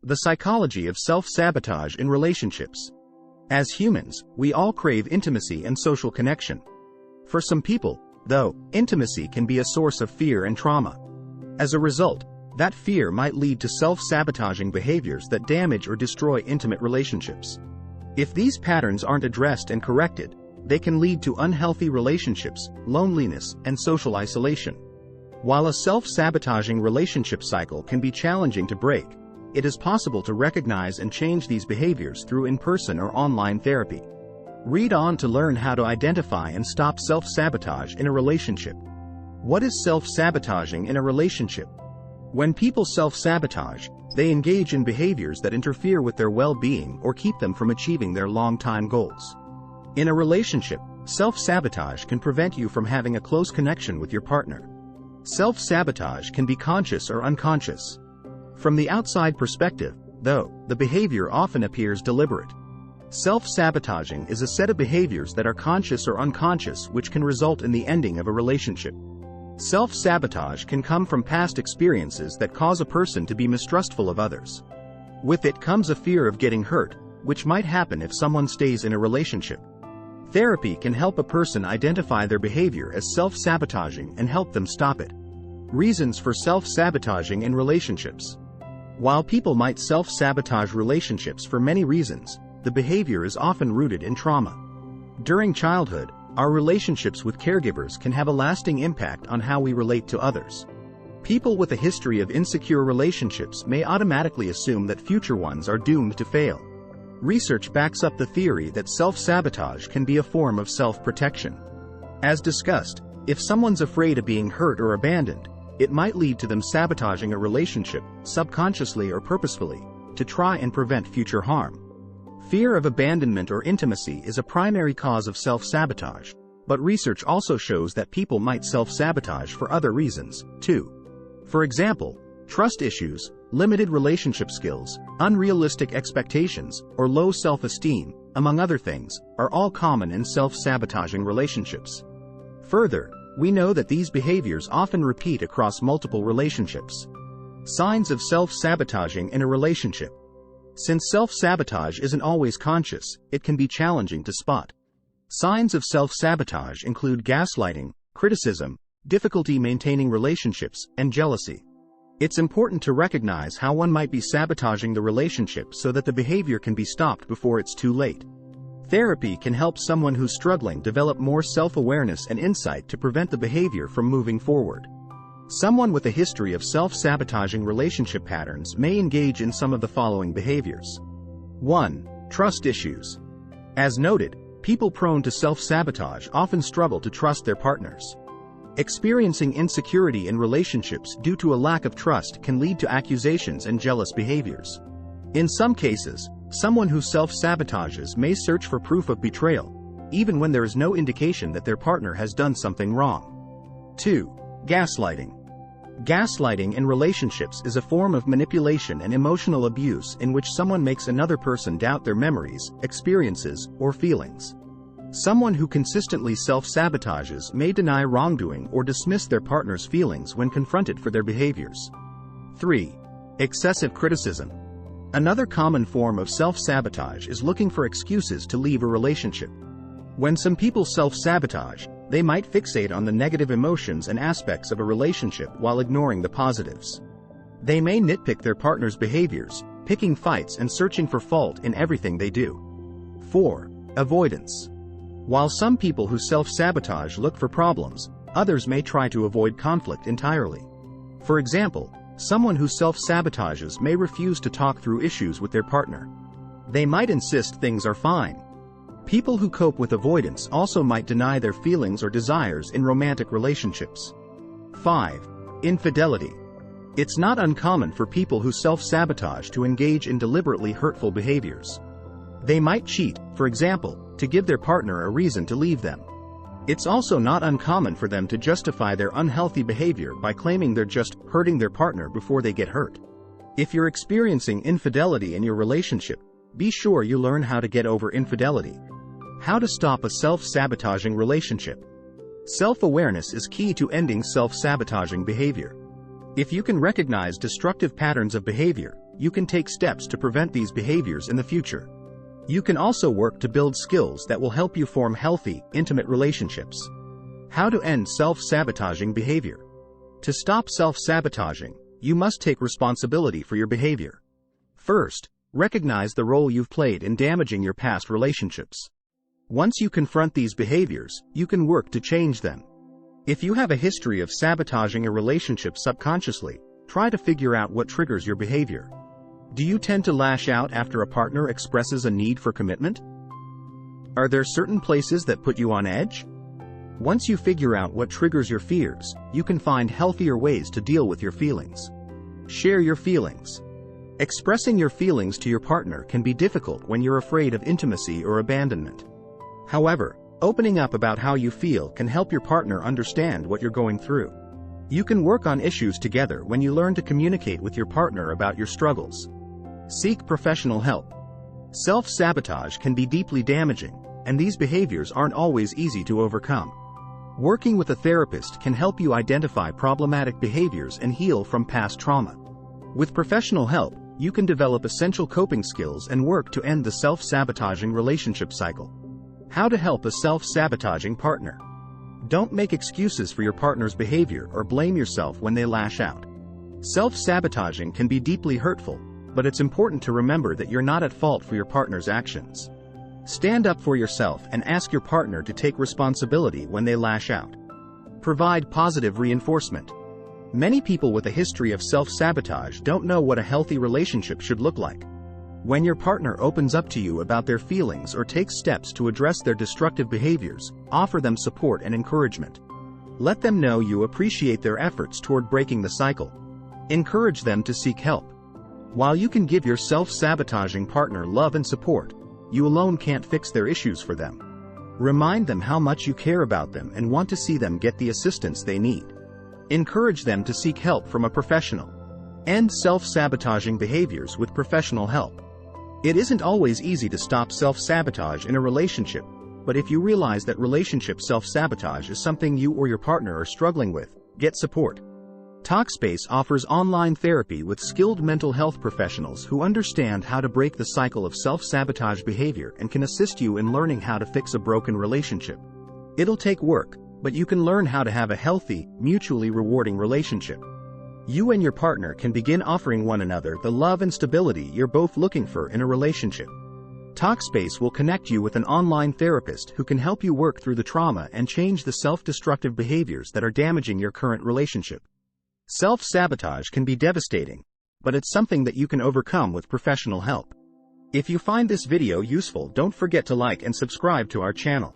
The psychology of self-sabotage in relationships. As humans, we all crave intimacy and social connection. For some people, though, intimacy can be a source of fear and trauma. As a result, that fear might lead to self-sabotaging behaviors that damage or destroy intimate relationships. If these patterns aren't addressed and corrected, they can lead to unhealthy relationships, loneliness, and social isolation. While a self-sabotaging relationship cycle can be challenging to break, it is possible to recognize and change these behaviors through in-person or online therapy. Read on to learn how to identify and stop self-sabotage in a relationship. What is self-sabotaging in a relationship? When people self-sabotage, they engage in behaviors that interfere with their well-being or keep them from achieving their long-time goals. In a relationship, self-sabotage can prevent you from having a close connection with your partner. Self-sabotage can be conscious or unconscious. From the outside perspective, though, the behavior often appears deliberate. Self-sabotaging is a set of behaviors that are conscious or unconscious which can result in the ending of a relationship. Self-sabotage can come from past experiences that cause a person to be mistrustful of others. With it comes a fear of getting hurt, which might happen if someone stays in a relationship. Therapy can help a person identify their behavior as self-sabotaging and help them stop it. Reasons for self-sabotaging in relationships. While people might self-sabotage relationships for many reasons, the behavior is often rooted in trauma. During childhood, our relationships with caregivers can have a lasting impact on how we relate to others. People with a history of insecure relationships may automatically assume that future ones are doomed to fail. Research backs up the theory that self-sabotage can be a form of self-protection. As discussed, if someone's afraid of being hurt or abandoned, it might lead to them sabotaging a relationship, subconsciously or purposefully, to try and prevent future harm. Fear of abandonment or intimacy is a primary cause of self-sabotage, but research also shows that people might self-sabotage for other reasons, too. For example, trust issues, limited relationship skills, unrealistic expectations, or low self-esteem, among other things, are all common in self-sabotaging relationships. Further, we know that these behaviors often repeat across multiple relationships. Signs of self-sabotaging in a relationship. Since self-sabotage isn't always conscious, it can be challenging to spot. Signs of self-sabotage include gaslighting, criticism, difficulty maintaining relationships, and jealousy. It's important to recognize how one might be sabotaging the relationship so that the behavior can be stopped before it's too late. Therapy can help someone who's struggling develop more self-awareness and insight to prevent the behavior from moving forward. Someone with a history of self-sabotaging relationship patterns may engage in some of the following behaviors. 1. Trust issues. As noted, people prone to self-sabotage often struggle to trust their partners. Experiencing insecurity in relationships due to a lack of trust can lead to accusations and jealous behaviors. In some cases, someone who self-sabotages may search for proof of betrayal, even when there is no indication that their partner has done something wrong. 2. Gaslighting. Gaslighting in relationships is a form of manipulation and emotional abuse in which someone makes another person doubt their memories, experiences, or feelings. Someone who consistently self-sabotages may deny wrongdoing or dismiss their partner's feelings when confronted for their behaviors. 3. Excessive criticism. Another common form of self-sabotage is looking for excuses to leave a relationship. When some people self-sabotage, they might fixate on the negative emotions and aspects of a relationship while ignoring the positives. They may nitpick their partner's behaviors, picking fights and searching for fault in everything they do. 4. Avoidance. While some people who self-sabotage look for problems, others may try to avoid conflict entirely. For example, someone who self-sabotages may refuse to talk through issues with their partner. They might insist things are fine. People who cope with avoidance also might deny their feelings or desires in romantic relationships. 5. Infidelity. It's not uncommon for people who self-sabotage to engage in deliberately hurtful behaviors. They might cheat, for example, to give their partner a reason to leave them. It's also not uncommon for them to justify their unhealthy behavior by claiming they're just hurting their partner before they get hurt. If you're experiencing infidelity in your relationship, be sure you learn how to get over infidelity. How to stop a self-sabotaging relationship. Self-awareness is key to ending self-sabotaging behavior. If you can recognize destructive patterns of behavior, you can take steps to prevent these behaviors in the future. You can also work to build skills that will help you form healthy, intimate relationships. How to end self-sabotaging behavior. To stop self-sabotaging, you must take responsibility for your behavior. First, recognize the role you've played in damaging your past relationships. Once you confront these behaviors, you can work to change them. If you have a history of sabotaging a relationship subconsciously, try to figure out what triggers your behavior. Do you tend to lash out after a partner expresses a need for commitment? Are there certain places that put you on edge? Once you figure out what triggers your fears, you can find healthier ways to deal with your feelings. Share your feelings. Expressing your feelings to your partner can be difficult when you're afraid of intimacy or abandonment. However, opening up about how you feel can help your partner understand what you're going through. You can work on issues together when you learn to communicate with your partner about your struggles. Seek professional help. Self-sabotage can be deeply damaging, and these behaviors aren't always easy to overcome. Working with a therapist can help you identify problematic behaviors and heal from past trauma. With professional help, you can develop essential coping skills and work to end the self-sabotaging relationship cycle. How to help a self-sabotaging partner. Don't make excuses for your partner's behavior or blame yourself when they lash out. Self-sabotaging can be deeply hurtful, but it's important to remember that you're not at fault for your partner's actions. Stand up for yourself and ask your partner to take responsibility when they lash out. Provide positive reinforcement. Many people with a history of self-sabotage don't know what a healthy relationship should look like. When your partner opens up to you about their feelings or takes steps to address their destructive behaviors, offer them support and encouragement. Let them know you appreciate their efforts toward breaking the cycle. Encourage them to seek help. While you can give your self-sabotaging partner love and support, you alone can't fix their issues for them. Remind them how much you care about them and want to see them get the assistance they need. Encourage them to seek help from a professional. End self-sabotaging behaviors with professional help. It isn't always easy to stop self-sabotage in a relationship, but if you realize that relationship self-sabotage is something you or your partner are struggling with, get support. Talkspace offers online therapy with skilled mental health professionals who understand how to break the cycle of self-sabotage behavior and can assist you in learning how to fix a broken relationship. It'll take work, but you can learn how to have a healthy, mutually rewarding relationship. You and your partner can begin offering one another the love and stability you're both looking for in a relationship. Talkspace will connect you with an online therapist who can help you work through the trauma and change the self-destructive behaviors that are damaging your current relationship. Self-sabotage can be devastating, but it's something that you can overcome with professional help. If you find this video useful, don't forget to like and subscribe to our channel.